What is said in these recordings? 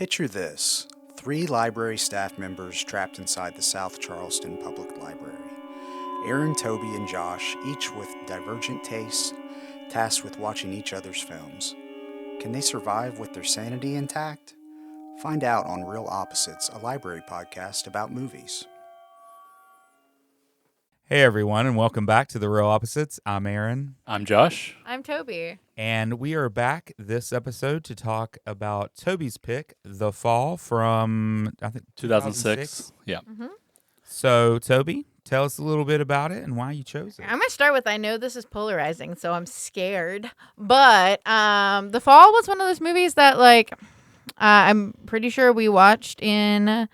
Picture this: three library staff members trapped inside the South Charleston Public Library. Aaron, Toby, and Josh, each with divergent tastes, tasked with watching each other's films. Can they survive with their sanity intact? Find out on Real Opposites, a library podcast about movies. Hey everyone, and welcome back to The Real Opposites. I'm Aaron. I'm Josh. I'm Tobey. And we are back this episode to talk about Toby's pick, The Fall from, I think, 2006. Yeah. Mm-hmm. So, Toby, tell us a little bit about it and why you chose it. I'm going to start with, I know this is polarizing, so I'm scared. But The Fall was one of those movies that, I'm pretty sure we watched in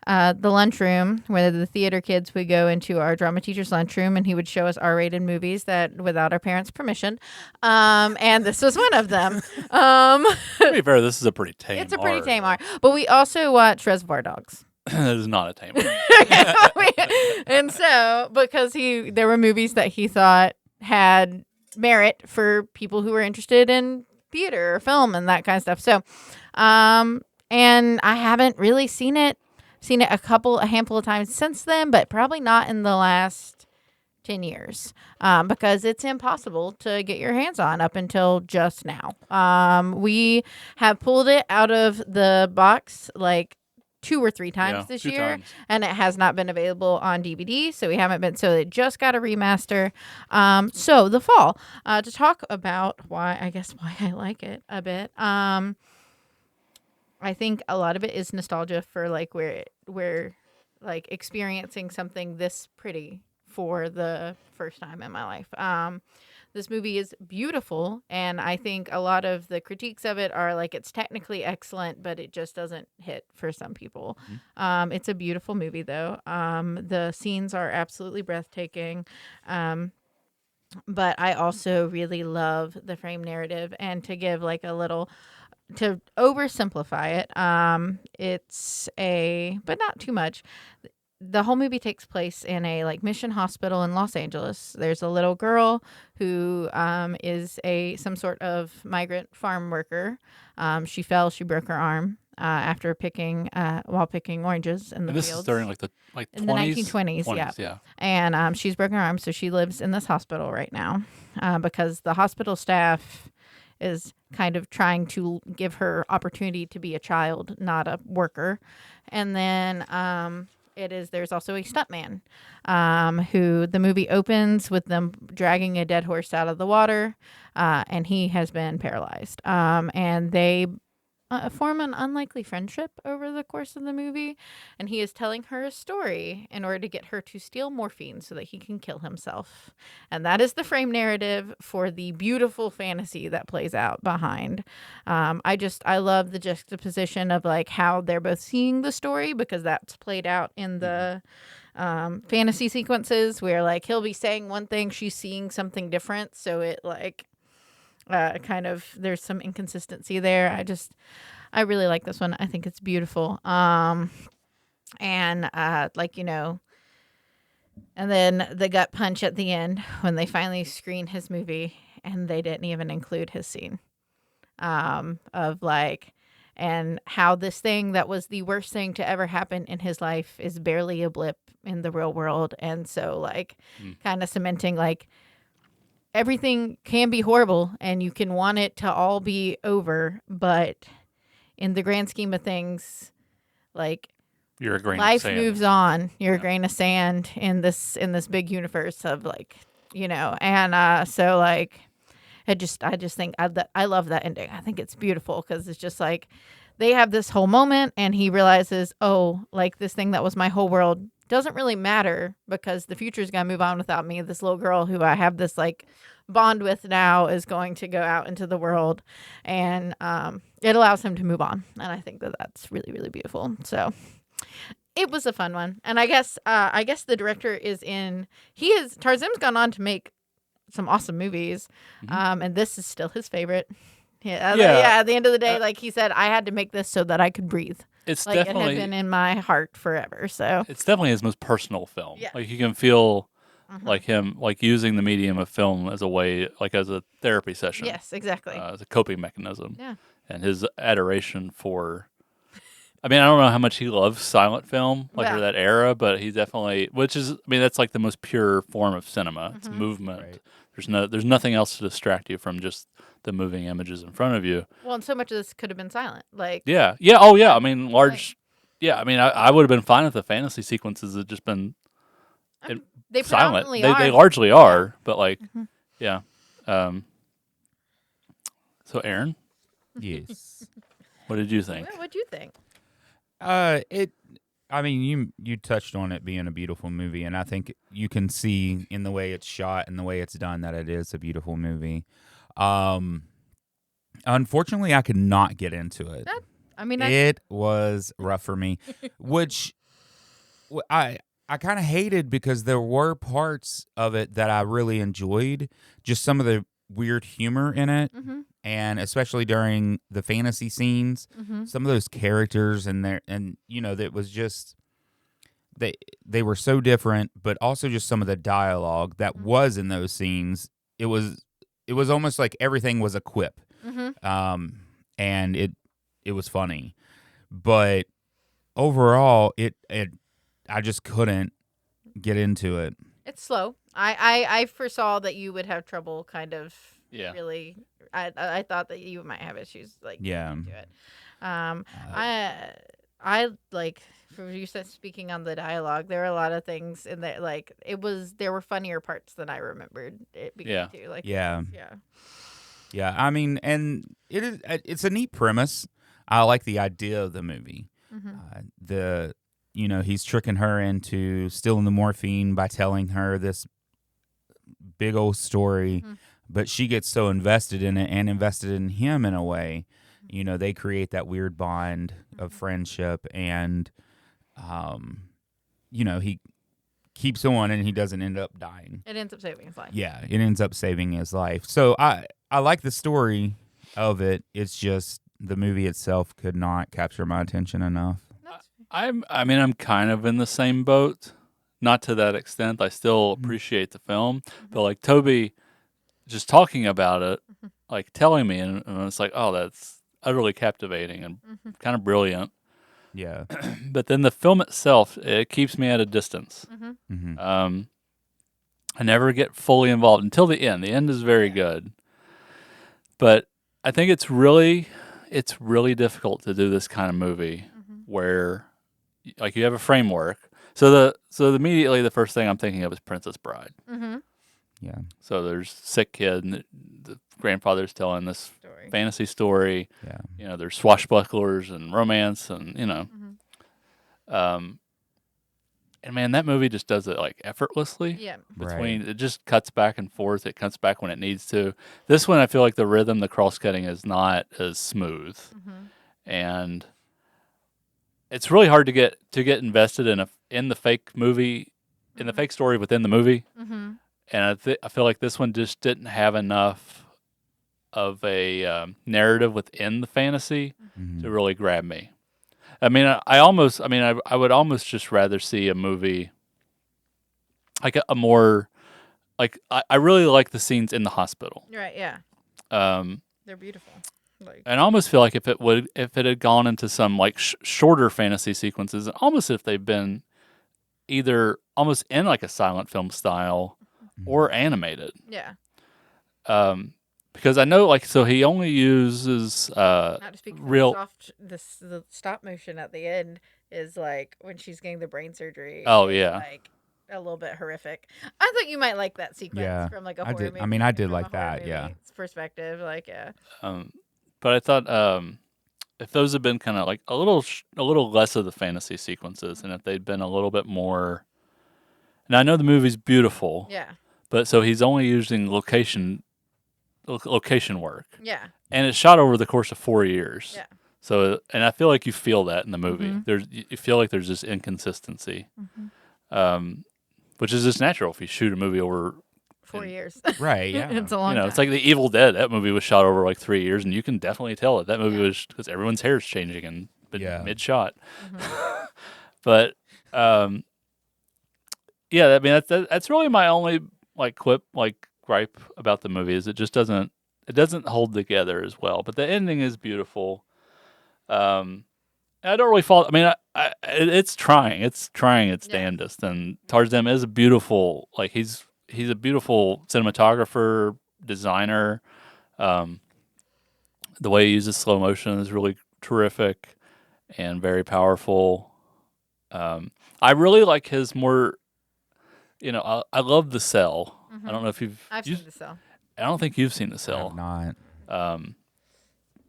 the lunchroom, where the theater kids would go into our drama teacher's lunchroom, and he would show us R-rated movies that without our parents' permission. And this was one of them. To be fair, this is a pretty tame It's a pretty R. tame R. But we also watched Reservoir Dogs. It is not a tame R. And so, because there were movies that he thought had merit for people who were interested in theater or film and that kind of stuff. So, and I haven't really seen it a handful of times since then, but probably not in the last 10 years, because it's impossible to get your hands on up until just now. We have pulled it out of the box like 2 or 3 times this year, times. and it has not been available on DVD, so so it just got a remaster. So The Fall, to talk about why I like it a bit. I think a lot of it is nostalgia for we're experiencing something this pretty for the first time in my life. This movie is beautiful, and I think a lot of the critiques of it are it's technically excellent, but it just doesn't hit for some people. Mm-hmm. It's a beautiful movie, though. The scenes are absolutely breathtaking. But I also really love the frame narrative, and to give to oversimplify it, but not too much. The whole movie takes place in a mission hospital in Los Angeles. There's a little girl who is some sort of migrant farm worker. She fell. She broke her arm after while picking oranges in the fields. This is during the in the 1920s. Yeah. And she's broken her arm, so she lives in this hospital right now because the hospital staff is kind of trying to give her opportunity to be a child, not a worker. And then there's also a stuntman who the movie opens with them dragging a dead horse out of the water, and he has been paralyzed. And they form an unlikely friendship over the course of the movie, and he is telling her a story in order to get her to steal morphine so that he can kill himself. And that is the frame narrative for the beautiful fantasy that plays out behind. I love the juxtaposition of how they're both seeing the story, because that's played out in the fantasy sequences where he'll be saying one thing, she's seeing something different, so it there's some inconsistency there. I really like this one. I think it's beautiful. And then the gut punch at the end when they finally screen his movie and they didn't even include his scene and how this thing that was the worst thing to ever happen in his life is barely a blip in the real world. And so kind of cementing everything can be horrible and you can want it to all be over, but in the grand scheme of things, you're a grain life of sand. moves on. You're a grain of sand in this big universe of and so I just think I love that ending. I think it's beautiful because it's just they have this whole moment and he realizes, this thing that was my whole world doesn't really matter because the future's going to move on without me. This little girl who I have this bond with now is going to go out into the world, and it allows him to move on. And I think that that's really, really beautiful. So it was a fun one. And I guess the director Tarsem's gone on to make some awesome movies. Mm-hmm. And this is still his favorite. Yeah. At the end of the day, he said, I had to make this so that I could breathe. It's it definitely had been in my heart forever. So it's definitely his most personal film. Yeah. You can feel him using the medium of film as a way, as a therapy session. Yes, exactly. As a coping mechanism. Yeah. And his adoration for I mean, I don't know how much he loves silent film, like Yeah. or that era, but he definitely, which is, I mean, that's like the most pure form of cinema. It's movement. Right. There's nothing else to distract you from just the moving images in front of you. Well, and so much of this could have been silent. Like, Yeah, yeah, oh yeah. I mean, large. Yeah, I mean, I would have been fine if the fantasy sequences had just been they silent. predominantly They are. largely are, but like, Mhm. yeah. Um, so, Aaron, Yes. what did you think? What'd you think? It. I mean, you touched on it being a beautiful movie, and I think you can see in the way it's shot and the way it's done that it is a beautiful movie. Unfortunately, I could not get into it. It was rough for me, which I kind of hated because there were parts of it that I really enjoyed. Just some of the weird humor in it, and especially during the fantasy scenes, some of those characters and that was just they were so different, but also just some of the dialogue that was in those scenes. It was almost like everything was a quip, and it was funny, but overall, I just couldn't get into it. It's slow. I foresaw that you would have trouble kind of Yeah. really. I thought that you might have issues like Yeah. getting into it. I like for you said speaking on the dialogue, there were a lot of things in there like there were funnier parts than I remembered it being Yeah. too. Like Yeah. yeah. Yeah, I mean, and it's a neat premise. I like the idea of the movie. He's tricking her into stealing the morphine by telling her this big old story, but she gets so invested in it and invested in him in a way. They create that weird bond of friendship, and he keeps on and he doesn't end up dying. It ends up saving his life. Yeah, it ends up saving his life. So I like the story of it. It's just the movie itself could not capture my attention enough. I'm kind of in the same boat. Not to that extent. I still appreciate the film, but like Tobey, just talking about it, like telling me, and it's like, oh, that's utterly captivating and kind of brilliant. Yeah. But then the film itself, it keeps me at a distance. I never get fully involved until the end. The end is very good, but I think it's really difficult to do this kind of movie where, like, you have a framework. So immediately the first thing I'm thinking of is Princess Bride. Yeah. So there's sick kid, and the grandfather's telling this fantasy story. Yeah. There's swashbucklers and romance, and and man, that movie just does it like effortlessly. Yeah. It just cuts back and forth. It cuts back when it needs to. This one, I feel like the rhythm, the cross cutting is not as smooth, and it's really hard to get invested in the fake movie, in the fake story within the movie. And I feel like this one just didn't have enough of a narrative within the fantasy to really grab me. I mean, I would almost just rather see a movie like a more like I really like the scenes in the hospital. Right. Yeah. They're beautiful. And I almost feel like if it had gone into some like shorter fantasy sequences, almost if they've been either almost in like a silent film style or animated. Yeah. Because I know, like, so he only uses Not to speak real. the stop motion at the end is like when she's getting the brain surgery. Oh, it's yeah. like a little bit horrific. I thought you might like that sequence from like a horror movie. I mean, I did from like a horror that. Yeah. movie's perspective, like yeah. But I thought if those had been kind of like a little less of the fantasy sequences, and if they'd been a little bit more. And I know the movie's beautiful. Yeah. But so he's only using location work. Yeah. And it's shot over the course of 4 years. Yeah. So, and I feel like you feel that in the movie. You feel like there's this inconsistency, which is just natural if you shoot a movie over 4 years. Right. Yeah. It's a long time. It's like The Evil Dead. That movie was shot over like 3 years, and you can definitely tell that movie was because everyone's hair is changing in mid shot. But yeah, I mean that's really my only gripe about the movie is it just doesn't hold together as well. But the ending is beautiful, and I don't really fault. I mean, it's trying. It's trying its damnedest. And Tarsem is a beautiful. Like he's a beautiful cinematographer, designer. The way he uses slow motion is really terrific and very powerful. I really like his more. I love The Cell. I don't know if I've seen The Cell. I don't think you've seen The Cell. I have not.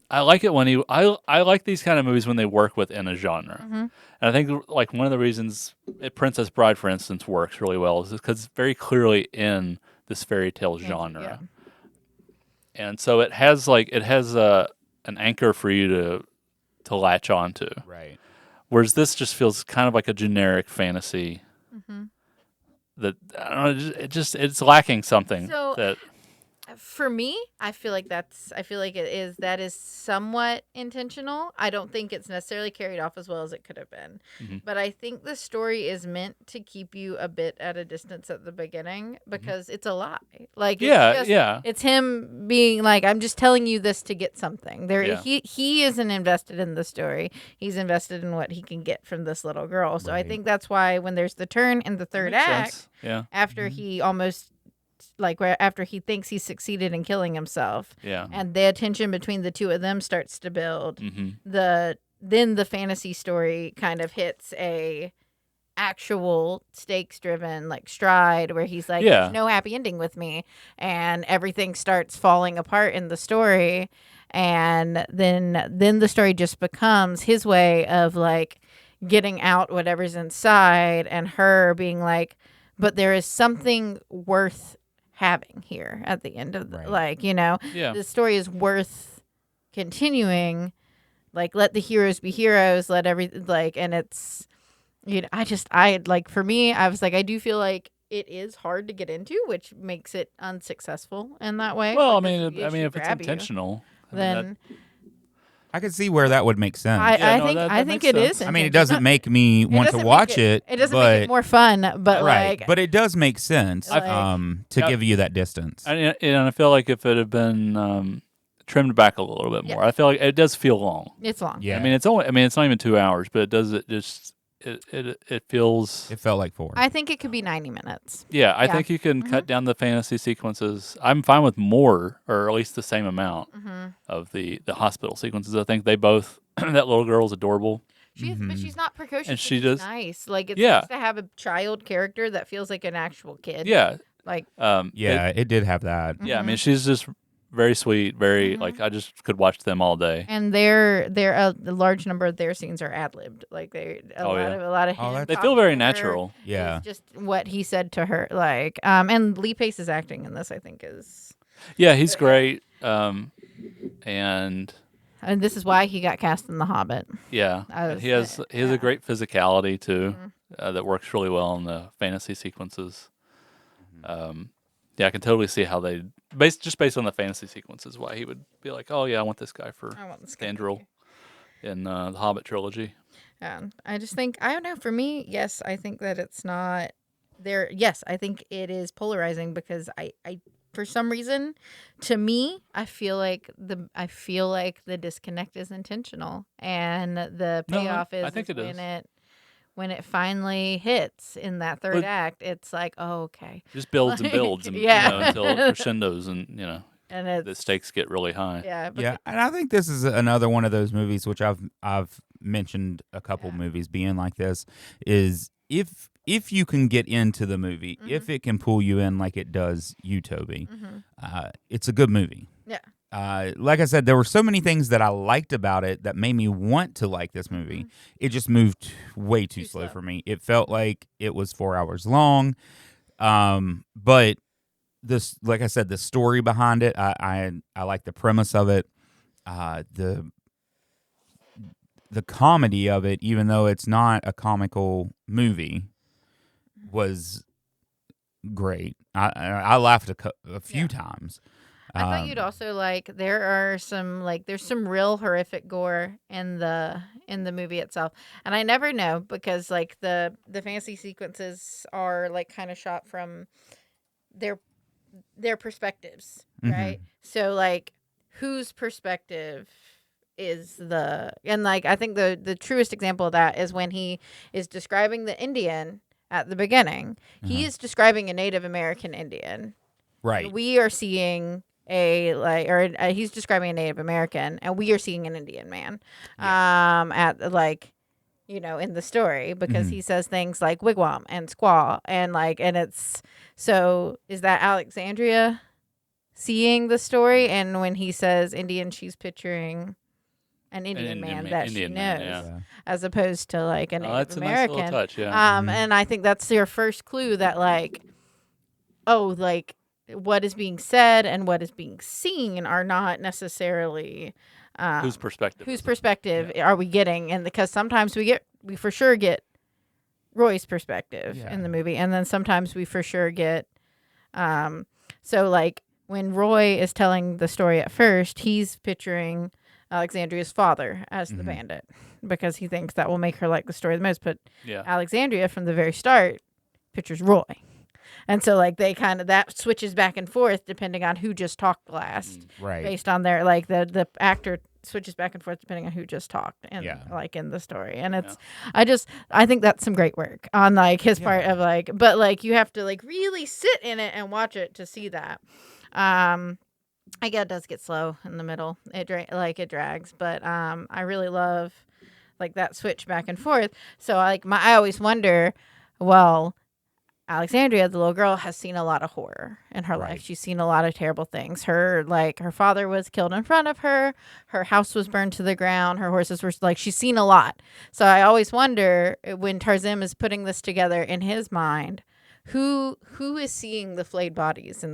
I like it when I like these kind of movies when they work within a genre. And I think like one of the reasons Princess Bride, for instance, works really well is because it's very clearly in this fairy tale genre. Yeah. And so it has an anchor for you to latch onto. Right. Whereas this just feels kind of like a generic fantasy that I don't know, it's lacking something. So, that for me, I feel like that is somewhat intentional. I don't think it's necessarily carried off as well as it could have been. But I think the story is meant to keep you a bit at a distance at the beginning because it's a lie. Like it's him being like, I'm just telling you this to get something. He isn't invested in the story. He's invested in what he can get from this little girl. So I think that's why when there's the turn in the third act, after he almost after he thinks he's succeeded in killing himself, and the tension between the two of them starts to build. Then the fantasy story kind of hits a actual stakes driven stride where he's like, there's no happy ending with me, and everything starts falling apart in the story, and then the story just becomes his way of getting out whatever's inside, and her being like, but there is something worth having here at the end of the, the story is worth continuing. Let the heroes be heroes. Let and it's, for me, I was like, I do feel like it is hard to get into, which makes it unsuccessful in that way. Well, if it's intentional, then I could see where that would make sense. I think it is. I mean, it doesn't make me want to watch it. It doesn't make it more fun, but right. But it does make sense to give you that distance. And I feel like if it had been trimmed back a little bit more, I feel like it does feel long. It's long. Yeah. It's not even 2 hours, but it feels. It felt like 4. I think it could be 90 minutes. Yeah, I think you can cut down the fantasy sequences. I'm fine with more, or at least the same amount of the hospital sequences. I think they both. That little girl's adorable. But she's not precocious. And she's nice. It's nice to have a child character that feels like an actual kid. Yeah. It did have that. Yeah, she's just very sweet, very I just could watch them all day. And a large number of their scenes are ad libbed. A lot of they feel very natural. Yeah, just what he said to her. And Lee Pace's acting in this, I think, is he's great. And this is why he got cast in The Hobbit. Yeah, and he has a great physicality too that works really well in the fantasy sequences. I can totally see how they based on the fantasy sequences why he would be like, oh yeah, I want this guy for Thandril in the Hobbit trilogy. I just think, I don't know, for me, yes, I think that it's not there. Yes, I think it is polarizing because I for some reason, to me, I feel like the disconnect is intentional, and the payoff when it finally hits in that third act, it's like, oh, okay. Just builds and builds, and, until it crescendos, and and the stakes get really high. Yeah, and I think this is another one of those movies which I've mentioned a couple movies being like this is if you can get into the movie, if it can pull you in like it does you, Tobey, it's a good movie. Yeah. Like I said, there were so many things that I liked about it that made me want to like this movie. It just moved way too slow for me. It felt like it was 4 hours long. But this, like I said, the story behind it, I like the premise of it. The comedy of it, even though it's not a comical movie, was great. I laughed a few times. I thought you'd also there's some real horrific gore in the movie itself, and I never know because the fantasy sequences are kind of shot from their perspectives, right? So whose perspective and like I think the truest example of that is when he is describing the Indian at the beginning. He is describing a Native American Indian. Right. And we are seeing he's describing a Native American, and we are seeing an Indian man. Yeah. At like, in the story, because he says things like wigwam and squaw and it's so is that Alexandria seeing the story? And when he says Indian, she's picturing an Indian man that she knows, as opposed to like a Native that's American. a nice little touch, yeah. And I think that's your first clue that like, what is being said and what is being seen are not necessarily whose perspective are we getting, and because sometimes we for sure get Roy's perspective in the movie, and then sometimes we for sure get so like when Roy is telling the story at first, he's picturing Alexandria's father as the bandit because he thinks that will make her like the story the most, but Alexandria from the very start pictures Roy. And so, like, they kind of, that switches back and forth depending on who just talked last. Right. Based on their, like, the actor switches back and forth depending on who just talked and, like, in the story. And it's, I think that's some great work on, like, his part of, like, but, like, you have to, like, really sit in it and watch it to see that. I guess it does get slow in the middle. It drags. But I really love, like, that switch back and forth. So, like, I always wonder, well, Alexandria, the little girl, has seen a lot of horror in her life. She's seen a lot of terrible things. Her father was killed in front of her. Her house was burned to the ground. Her horses were she's seen a lot. So I always wonder when Tarsem is putting this together in his mind, who is seeing the flayed bodies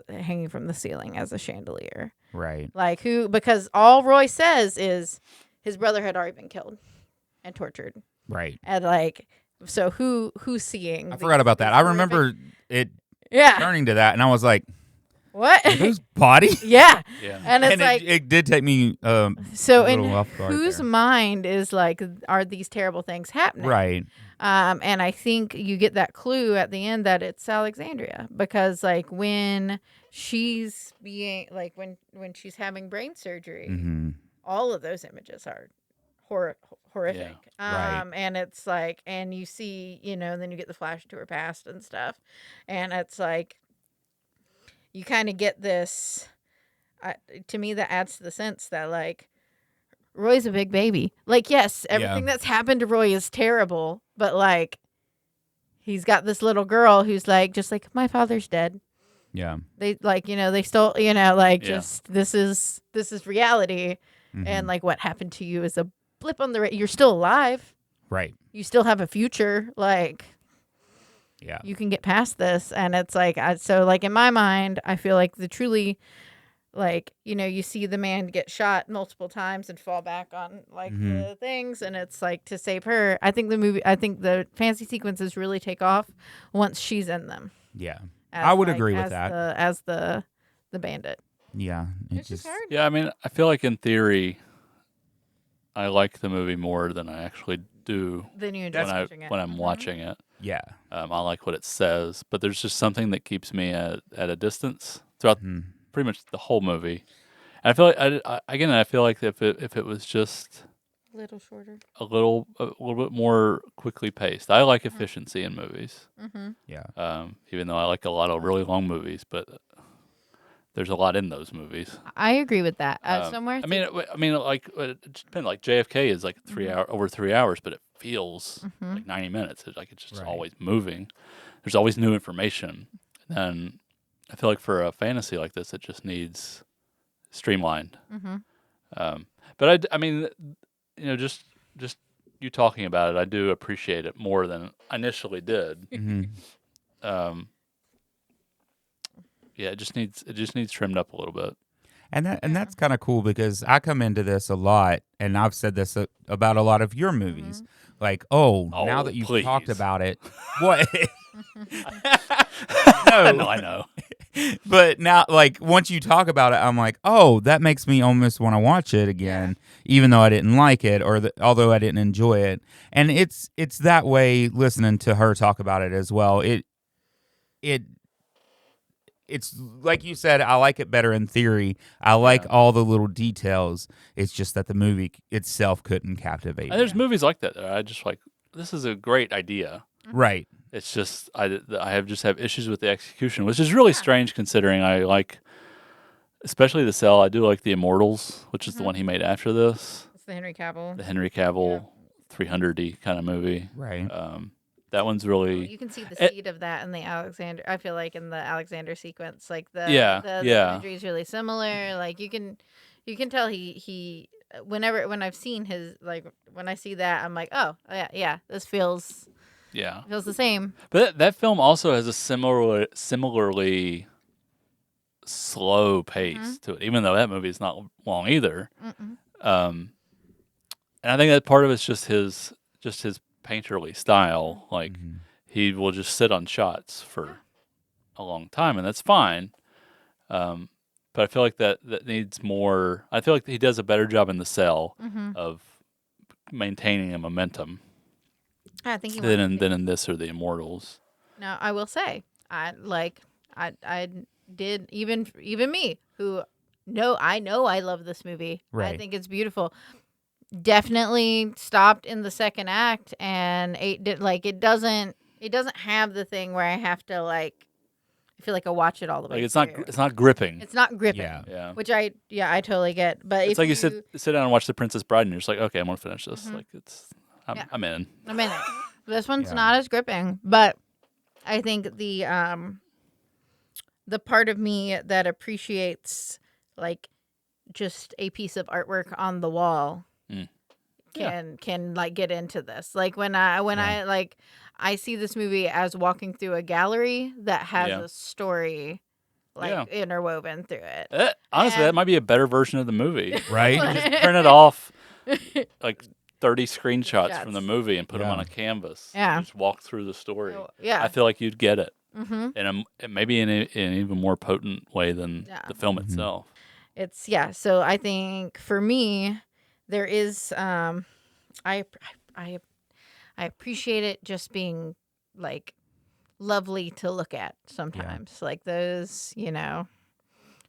hanging from the ceiling as a chandelier? Right. Like who? Because all Roy says is his brother had already been killed and tortured. Right. And like. So who's seeing? I forgot about that. I remember it turning to that, and I was like, "What? Are those bodies?" Yeah. And it's like it did take me. So in whose mind is like, are these terrible things happening? Right. And I think you get that clue at the end that it's Alexandria, because like when she's being like when she's having brain surgery, all of those images are horrific. Right. And it's like, and you see, and then you get the flash to her past and stuff, and it's like you kind of get this to me that adds to the sense that like Roy's a big baby. Like, yes, everything that's happened to Roy is terrible, but like he's got this little girl who's like, just like, my father's dead. Yeah. They like, they stole, just this is reality. And like what happened to you is a blip on the you're still alive, right? You still have a future, like you can get past this. And it's like so like in my mind I feel like the truly like you see the man get shot multiple times and fall back on like the things, and it's like to save her. I think the fantasy sequences really take off once she's in them. I would agree with that as the bandit. It's just hard. I mean, I feel like in theory I like the movie more than I actually do when I'm watching it. Yeah. I like what it says, but there's just something that keeps me at a distance throughout pretty much the whole movie. And I feel like I feel like if it was just a little shorter, a little bit more quickly paced. I like efficiency in movies. Yeah. Even though I like a lot of really long movies, but there's a lot in those movies. I agree with that. Somewhere. I mean, like it just depends. Like JFK is like over 3 hours, but it feels like 90 minutes. It's just always moving. There's always new information, and I feel like for a fantasy like this, it just needs streamlined. But I mean, just you talking about it, I do appreciate it more than I initially did. Yeah, it just needs trimmed up a little bit. And that's kind of cool because I come into this a lot, and I've said this about a lot of your movies. Like, now that you've talked about it, what? No, I know. But now, like, once you talk about it, I'm like, that makes me almost want to watch it again, even though I didn't like it, although I didn't enjoy it. And it's that way listening to her talk about it as well. it's like you said, I like it better in theory. I like all the little details. It's just that the movie itself couldn't captivate. And there's movies like that I just like. This is a great idea. Right. It's just I have issues with the execution, which is really strange considering I like, especially The Cell. I do like The Immortals, which is the one he made after this. It's the Henry Cavill. The Henry Cavill 300-y kind of movie. Right. That one's really. You can see the seed of that in the Alexander. I feel like in the Alexander sequence, like the imagery is really similar. Like you can tell he when I've seen his, like when I see that, I'm like, oh yeah, this feels the same. But that film also has a similarly slow pace to it, even though that movie is not long either. And I think that part of it's just his painterly style. Like he will just sit on shots for a long time, and that's fine. But I feel like that needs more. I feel like he does a better job in The Cell of maintaining a momentum than in this or The Immortals. Now I will say, I did even me who I know I love this movie. Right. I think it's beautiful. Definitely stopped in the second act, and it doesn't have the thing where I have to I feel like I watch it all the way. Like it's not gripping. It's not gripping. Yeah. Which I totally get. But it's like you sit down and watch The Princess Bride, and you're just like, okay, I'm gonna finish this. Like I'm in. I'm in it. This one's not as gripping, but I think the part of me that appreciates like just a piece of artwork on the wall can like get into this. Like when I see this movie as walking through a gallery that has a story interwoven through it. Honestly, that might be a better version of the movie. Right? You just print it off like 30 screenshots from the movie and put them on a canvas. Yeah. And just walk through the story. Yeah. I feel like you'd get it. And maybe in an even more potent way than the film itself. It's so I think for me there is I appreciate it just being like lovely to look at sometimes. Like those,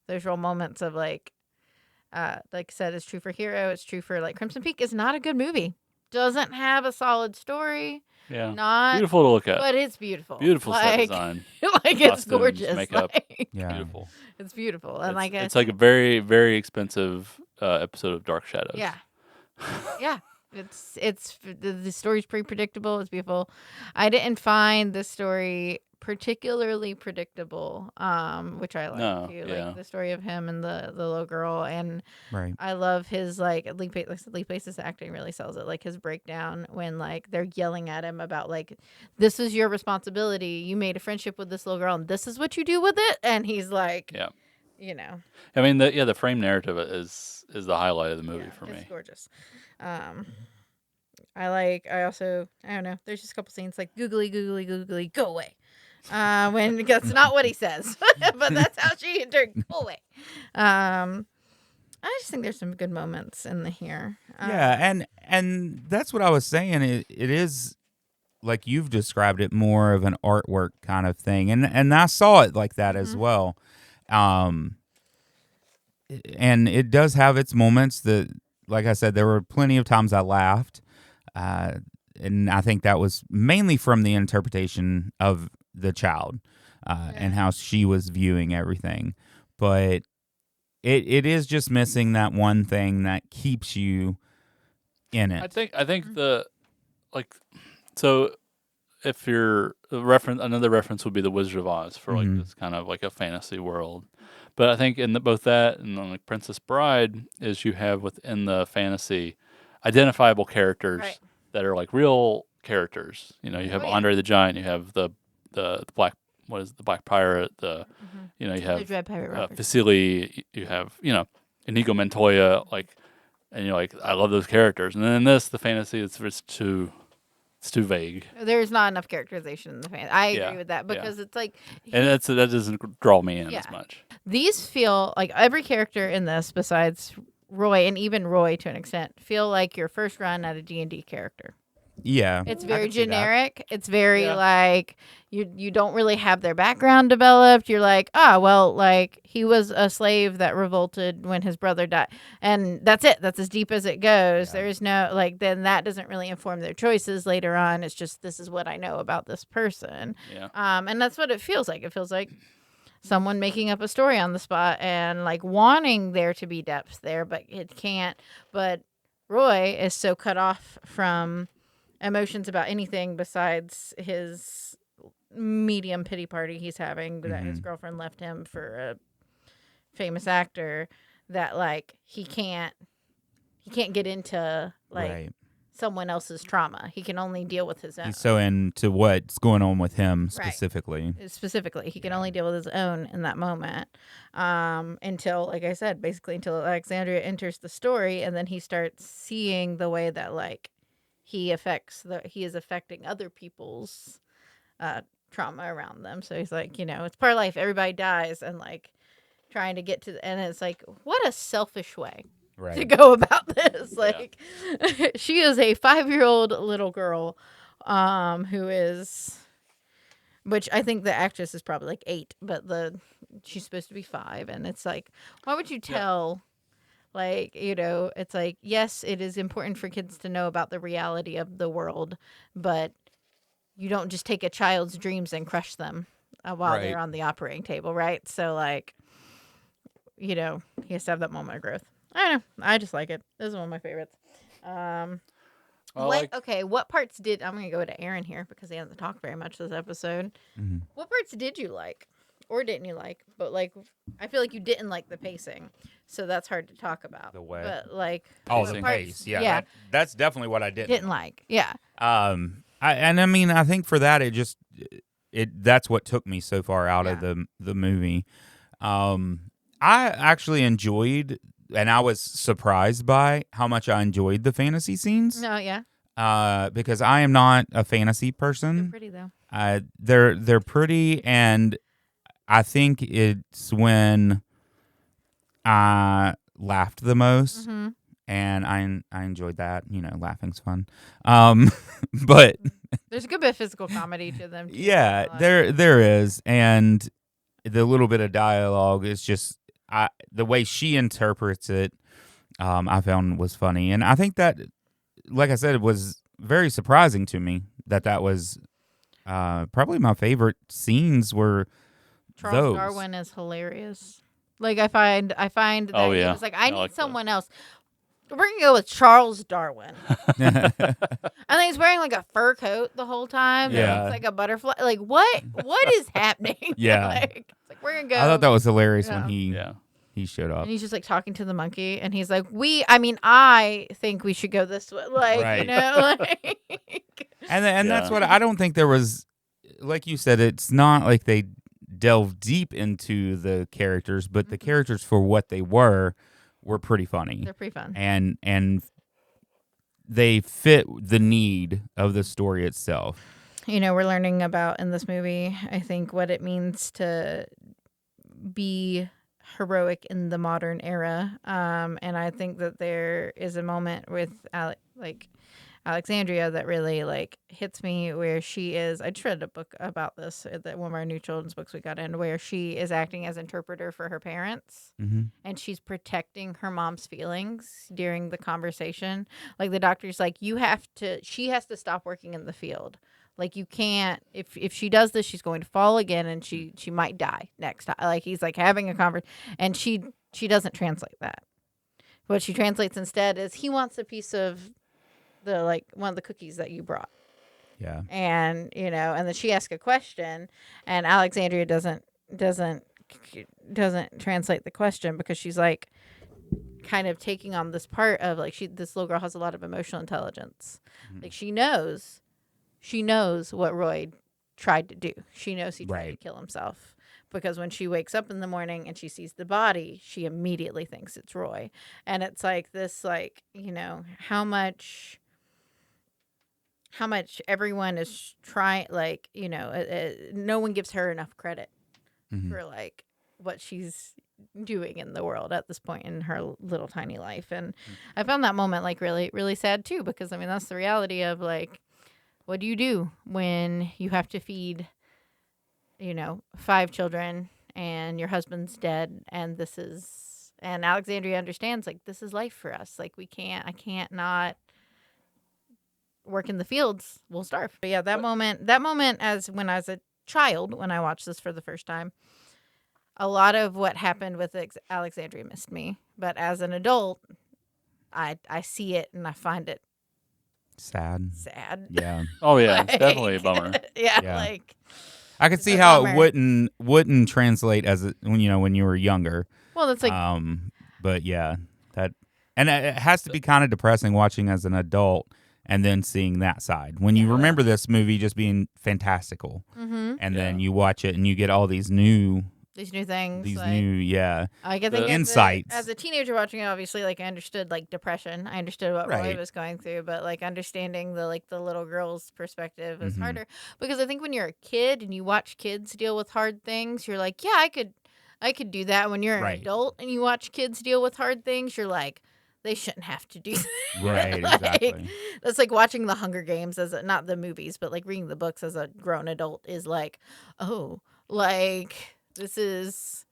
those real moments of like I said, it's true for Hero, it's true for like Crimson Peak is not a good movie. Doesn't have a solid story. Yeah. Not beautiful to look at. But it's beautiful. Beautiful set design. Like it's gorgeous. Makeup. Beautiful. It's beautiful. And it's like a very, very expensive episode of Dark Shadows. Yeah. Yeah. It's the story's pretty predictable. It's beautiful. I didn't find the story particularly predictable, which I like too. Like the story of him and the little girl, and I love his Lee Pace's acting really sells it. Like his breakdown when like they're yelling at him about like, this is your responsibility. You made a friendship with this little girl, and this is what you do with it. And he's like, I mean, the frame narrative is the highlight of the movie for me. It's gorgeous. I don't know. There's just a couple scenes like googly, go away. When that's not what he says, but that's how she turned. Go away. I just think there's some good moments in here. And that's what I was saying. It is like you've described it, more of an artwork kind of thing, and I saw it like that as well. And it does have its moments that, like I said, there were plenty of times I laughed. And I think that was mainly from the interpretation of the child and how she was viewing everything. But it is just missing that one thing that keeps you in it. I think so if you're another reference would be the Wizard of Oz for like this kind of like a fantasy world. But I think in both that and then like Princess Bride is you have within the fantasy identifiable characters that are like real characters. You have Andre the Giant, you have the black the Black Pirate, you have Red Pirate Vasily, you have Inigo Montoya, and you're like, I love those characters. And then in this, the fantasy it's too vague. There's not enough characterization in the fantasy. I agree with that because it's like, and that doesn't draw me in as much. These feel like every character in this, besides Roy and even Roy to an extent, feel like your first run at a D&D character. Yeah. It's very generic. It's very like you don't really have their background developed. You're like, well, like he was a slave that revolted when his brother died. And that's it. That's as deep as it goes. Yeah. There's no like then that doesn't really inform their choices later on. It's just this is what I know about this person. Yeah. And that's what it feels like. It feels like someone making up a story on the spot and like wanting there to be depth there, but it can't. But Roy is so cut off from emotions about anything besides his medium pity party he's having that his girlfriend left him for a famous actor that like he can't get into like someone else's trauma. He can only deal with his own. He's so into what's going on with him specifically. He can only deal with his own in that moment until, like I said, basically until Alexandria enters the story, and then he starts seeing the way that like he is affecting other people's trauma around them. So he's like, it's part of life. Everybody dies, and like trying to get to and it's like, what a selfish way to go about this. Like, she is a 5-year-old little girl who is, which I think the actress is probably like 8, but she's supposed to be 5, and it's like, why would you tell? Like, it's like, yes, it is important for kids to know about the reality of the world, but you don't just take a child's dreams and crush them while they're on the operating table, right? So, like, he has to have that moment of growth. I don't know. I just like it. This is one of my favorites. What parts did... I'm going to go to Aaron here because he hasn't talked very much this episode. Mm-hmm. What parts did you like? Or didn't you like? But, like, I feel like you didn't like the pacing. So that's hard to talk about. The way. But, like... the pace. Yeah. That's definitely what I didn't like. Yeah. I think for that, that's what took me so far out of the movie. I actually enjoyed, and I was surprised by how much I enjoyed the fantasy scenes. Oh, yeah. Because I am not a fantasy person. They're pretty, though. They're pretty, and I think it's when I laughed the most, and I enjoyed that. Laughing's fun. But there's a good bit of physical comedy to them, too. Yeah, there is, and the little bit of dialogue is just the way she interprets it. I found was funny, and I think that, like I said, it was very surprising to me that was probably my favorite scenes were Charles those. Darwin is hilarious. Like I find that he was like, I need someone else. We're gonna go with Charles Darwin. I think he's wearing like a fur coat the whole time. Yeah, it's like a butterfly. Like what is happening? Yeah, it's like we're gonna go. I thought that was hilarious when he showed up, and he's just like talking to the monkey, and he's like, I think we should go this way, like and that's what I don't think there was. Like you said, it's not like they delve deep into the characters, but the characters for what they were pretty funny. They're pretty fun. And they fit the need of the story itself. We're learning about in this movie, I think, what it means to be heroic in the modern era. And I think that there is a moment with Alexandria that really like hits me where she is. I just read a book about this, that one of our new children's books we got in, where she is acting as interpreter for her parents, and she's protecting her mom's feelings during the conversation. Like the doctor's like, she has to stop working in the field. Like you can't, if she does this, she's going to fall again, and she might die next time. Like he's like having a conversation, and she doesn't translate that. What she translates instead is he wants a piece of one of the cookies that you brought. Yeah. And and then she asks a question, and Alexandria doesn't translate the question because she's like kind of taking on this part of like this little girl has a lot of emotional intelligence. Like she knows what Roy tried to do. She knows he tried to kill himself. Because when she wakes up in the morning and she sees the body, she immediately thinks it's Roy. And it's like this, like, how much everyone is trying, like, no one gives her enough credit for, like, what she's doing in the world at this point in her little tiny life. And I found that moment, like, really, really sad, too, because, I mean, that's the reality of, like, what do you do when you have to feed, 5 children and your husband's dead and and Alexandria understands, like, this is life for us. Like, I can't not work in the fields. We'll starve. But yeah, that moment as when I was a child, when I watched this for the first time, a lot of what happened with Alexandria missed me. But as an adult, I see it and I find it sad. Yeah. Oh yeah, it's definitely a bummer. Yeah, like I could see how it wouldn't translate as when you were younger. Well, that's like but yeah, and it has to be kind of depressing watching as an adult and then seeing that side. When you remember this movie just being fantastical, and then you watch it and you get all these new things, I think insights. As a teenager watching it, obviously, like, I understood, like, depression. I understood what Roy was going through, but, like, understanding the little girl's perspective is harder, because I think when you're a kid and you watch kids deal with hard things, you're like, yeah, I could do that. When you're an adult and you watch kids deal with hard things, you're like, they shouldn't have to do that. Right, like, exactly. That's like watching The Hunger Games not the movies, but like reading the books as a grown adult is like, oh, like, this is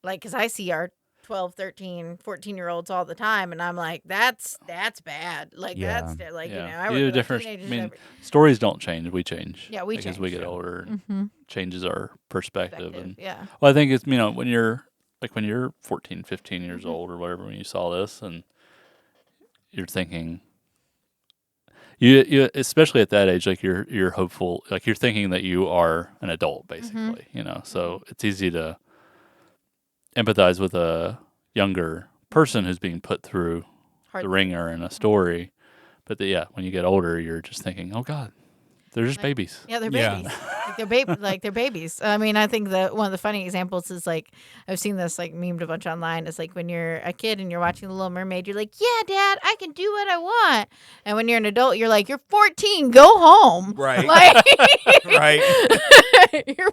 like, because I see our 12, 13, 14-year-olds all the time, and I'm like, that's bad. Like, that's like, I work with different. I mean, stories don't change. We change. Yeah, we change. As we get older, and changes our perspective. And well, I think it's, when you're 14, 15 years old or whatever, when you saw this, and you're thinking, you especially at that age, like, you're hopeful, like, you're thinking that you are an adult, basically, so it's easy to empathize with a younger person who's being put through the ringer in a story. But when you get older, you're just thinking, oh God, they're just babies. Yeah, they're babies. They're babies. I mean, I think that one of the funny examples is, like, I've seen this, like, memed a bunch online. It's like when you're a kid and you're watching The Little Mermaid, you're like, yeah, Dad, I can do what I want. And when you're an adult, you're like, you're 14, go home. Right. Like, right. You're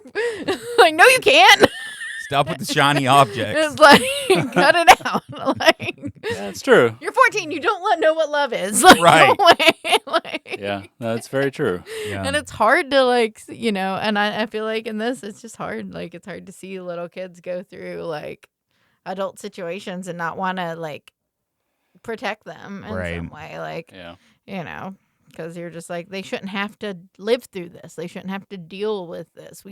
like, no, you can't. Stop with the shiny objects. It's like, cut it out. Like, that's true. You're 14. You don't know what love is. Like, right. No way. Like, yeah, that's very true. Yeah. And it's hard to, like, and I feel like in this, it's just hard. Like, it's hard to see little kids go through, like, adult situations and not want to, like, protect them in some way. Like, because you're just like, they shouldn't have to live through this. They shouldn't have to deal with this.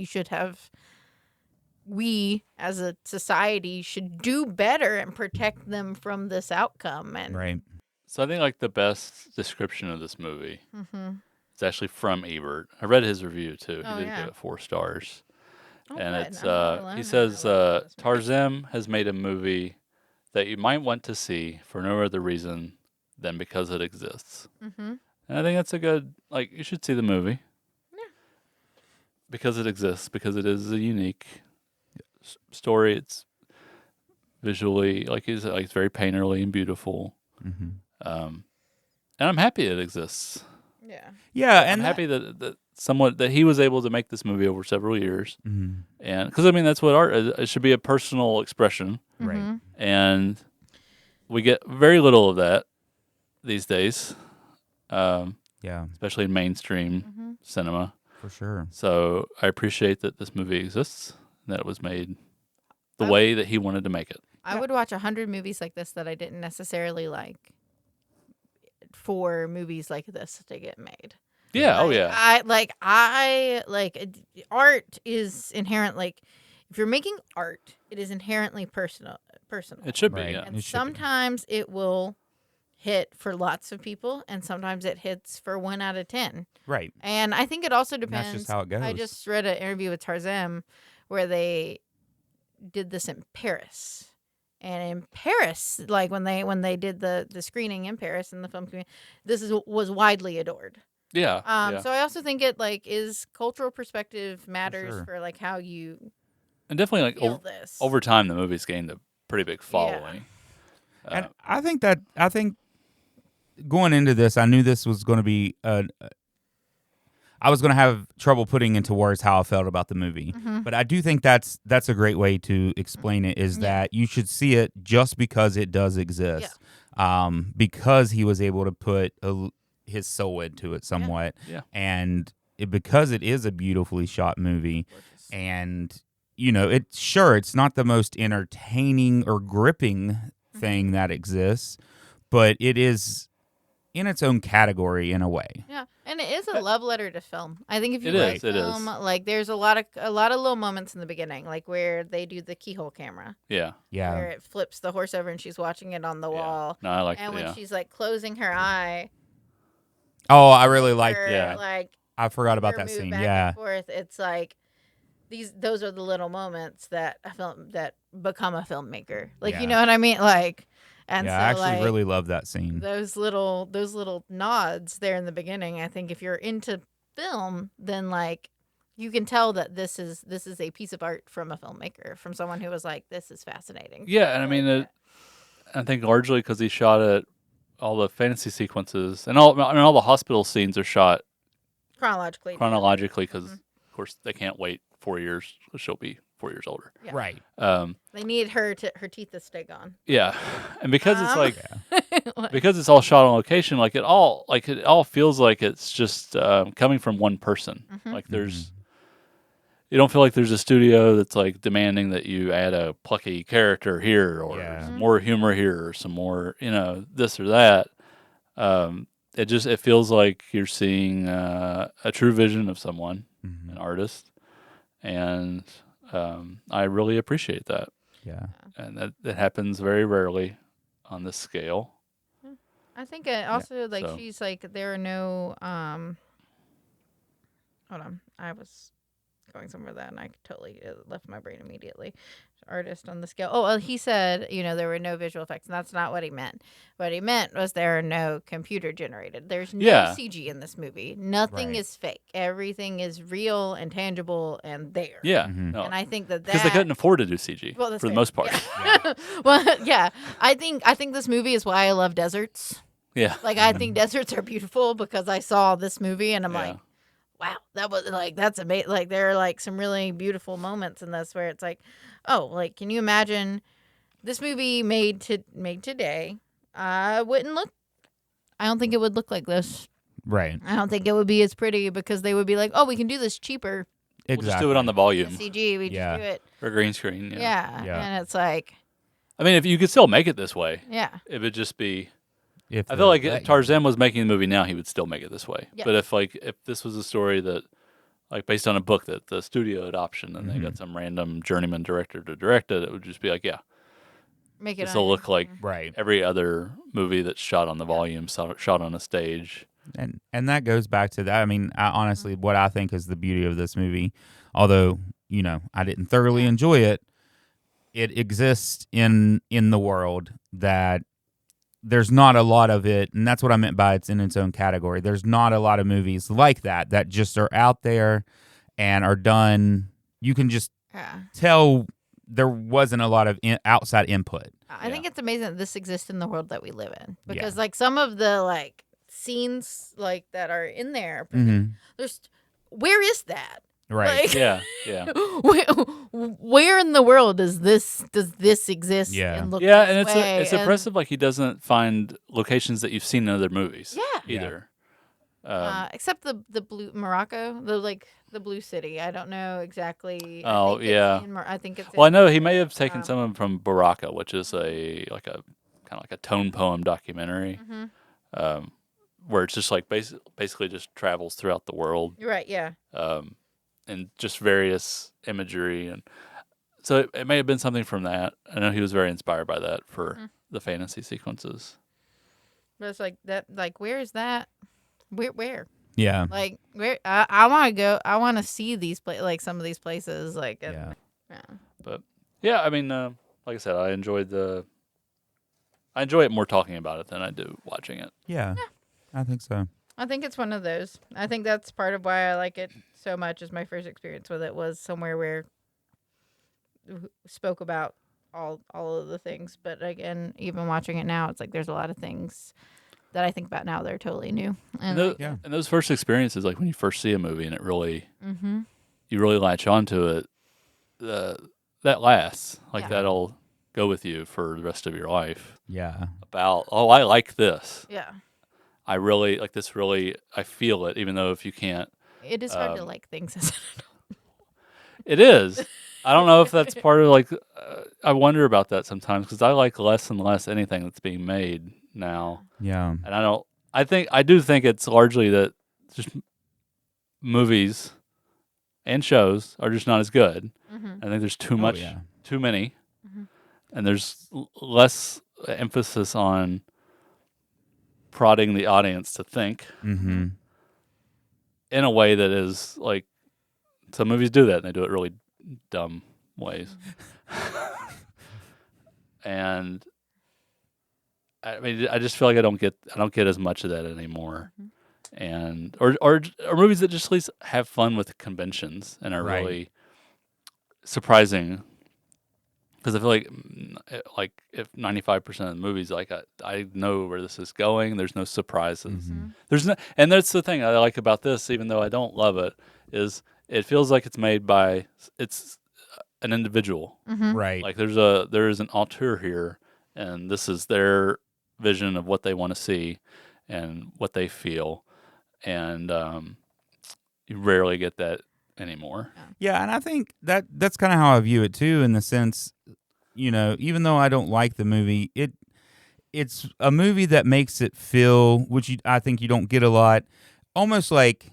We as a society should do better and protect them from this outcome. And right. So I think, like, the best description of this movie is actually from Ebert. I read his review too. He did give it 4 stars. And it's he says Tarsem has made a movie that you might want to see for no other reason than because it exists. And I think that's a good, like, you should see the movie. Yeah. Because it exists, because it is a unique story. It's visually, like, it's very painterly and beautiful. And I'm happy it exists. Yeah, I'm happy that he was able to make this movie over several years, and because, I mean, that's what art is. It should be a personal expression, right? And we get very little of that these days. Especially in mainstream cinema, for sure. So I appreciate that this movie exists, that it was made the way that he wanted to make it. I would watch 100 movies like this that I didn't necessarily like for movies like this to get made. Yeah, I like art is inherent. Like, if you're making art, it is inherently personal. It should be, right. yeah. And sometimes it will hit for lots of people, and sometimes it hits for 1 out of 10. Right. And I think it also depends. That's just how it goes. I just read an interview with Tarsem where they did this in Paris. And in Paris, like, when they did the screening in Paris in the film community, was widely adored. Yeah. So I also think it, like, is cultural perspective matters for like how you and definitely, like, feel this. Over time the movie's gained a pretty big following. And I think going into this, I knew this was going to be I was going to have trouble putting into words how I felt about the movie. But I do think that's a great way to explain it, is that you should see it just because it does exist. Because he was able to put his soul into it somewhat. Yeah. And because it is a beautifully shot movie, and it's not the most entertaining or gripping thing that exists, but it is in its own category in a way. Yeah, and it is a love letter to film. I think if you It like is, it film, is. like there's a lot of little moments in the beginning, like where they do the keyhole camera, Yeah. where it flips the horse over and she's watching it on the wall. No, I like and that. when Yeah. she's like closing her eye. Oh, I really like her, that. Like I forgot about her that move scene. back Yeah. and forth. It's like those are the little moments that become a filmmaker. Like you know what I mean? Like, and yeah, so I actually like, really love that scene. those little nods there in the beginning. I think if you're into film, then like you can tell that this is a piece of art from a filmmaker, from someone who was like, this is fascinating. Yeah, and I mean, I think largely because he shot it, all the fantasy sequences and all the hospital scenes are shot chronologically because of course they can't wait 4 years. She'll be 4 years older. Yeah. Right. They need her teeth to stay gone. Yeah, and because it's like Like, because it's all shot on location, it all feels like it's just coming from one person. Like there's. You don't feel like there's a studio that's like demanding that you add a plucky character here or some more humor here or some more, this or that. It feels like you're seeing a true vision of someone, an artist, and I really appreciate that. Yeah, and that happens very rarely on this scale. I think also she's like there are no hold on, I was going somewhere that and I totally left my brain immediately. Artist on the scale. Oh, well, he said, there were no visual effects, and that's not what he meant. What he meant was there are no computer generated. There's no CG in this movie. Nothing is fake. Everything is real and tangible and there. Yeah. No. And I think that because they couldn't afford to do CG for the most part. Yeah. Well, yeah. I think this movie is why I love deserts. Yeah. Like I think deserts are beautiful because I saw this movie and I'm like, wow, that was like, that's amazing. Like there are like some really beautiful moments in this where it's like, oh, like, can you imagine this movie made today? I don't think it would look like this. Right. I don't think it would be as pretty because they would be like, oh, we can do this cheaper. We'll just do it on the volume. CG, we just do it. Or green screen. Yeah. And it's like. I mean, if you could still make it this way. Yeah. It would just be. I feel like if Tarzan was making the movie now, he would still make it this way. Yep. But if this was a story that, like based on a book that the studio had optioned and they got some random journeyman director to direct it, it would just be like, make it. This will look like every other movie that's shot on the volume, shot on a stage. And that goes back to that. I mean, honestly, what I think is the beauty of this movie, although I didn't thoroughly enjoy it, it exists in the world that. There's not a lot of it, and that's what I meant by it's in its own category. There's not a lot of movies like that just are out there and are done. You can just tell there wasn't a lot of outside input. I think it's amazing that this exists in the world that we live in because, like, some of the like scenes like that are in there, there's where is that? Right. Like, yeah. Where in the world does this exist? Yeah. And look and this way? It's impressive. Like he doesn't find locations that you've seen in other movies. Yeah. Either. Except the blue Morocco, the blue city. I don't know exactly. Oh, I think it's. Well, I know he may have taken some of them from Baraka, which is a kind of like a tone poem documentary, where it's just like basically just travels throughout the world. You're right. Yeah. And just various imagery, and so it may have been something from that. I know he was very inspired by that for the fantasy sequences. But it's like that. Like, where is that? Where? Yeah. Like, where? I want to go. I want to see these like some of these places. Like, But yeah, I mean, like I said, I enjoy it more talking about it than I do watching it. Yeah. I think so. I think it's one of those. I think that's part of why I like it so much. Is my first experience with it was somewhere where spoke about all of the things. But again, even watching it now, it's like there's a lot of things that I think about now that are totally new. And and those first experiences, like when you first see a movie and it really, you really latch onto it, that lasts. Like that'll go with you for the rest of your life. Yeah. About I like this. Yeah. I really like this. Really, I feel it, even though if you can't, it is hard to like things as an adult. it is. I don't know if that's part of like. I wonder about that sometimes because I like less and less anything that's being made now. Yeah. And I do think it's largely that just movies and shows are just not as good. I think there's too much, too many, and there's less emphasis on prodding the audience to think in a way that is like some movies do that and they do it really dumb ways. And I mean, I just feel like I don't get as much of that anymore. And or movies that just at least have fun with conventions and are really surprising. Because I feel like if 95% of the movies, like I know where this is going. There's no surprises. There's no, and that's the thing I like about this, even though I don't love it, is it feels like it's made by an individual. Right. Like there is an auteur here, and this is their vision of what they want to see and what they feel, and you rarely get that anymore. Yeah, and I think that's kind of how I view it too, in the sense, even though I don't like the movie, it's a movie that makes it feel, which I think you don't get a lot, almost like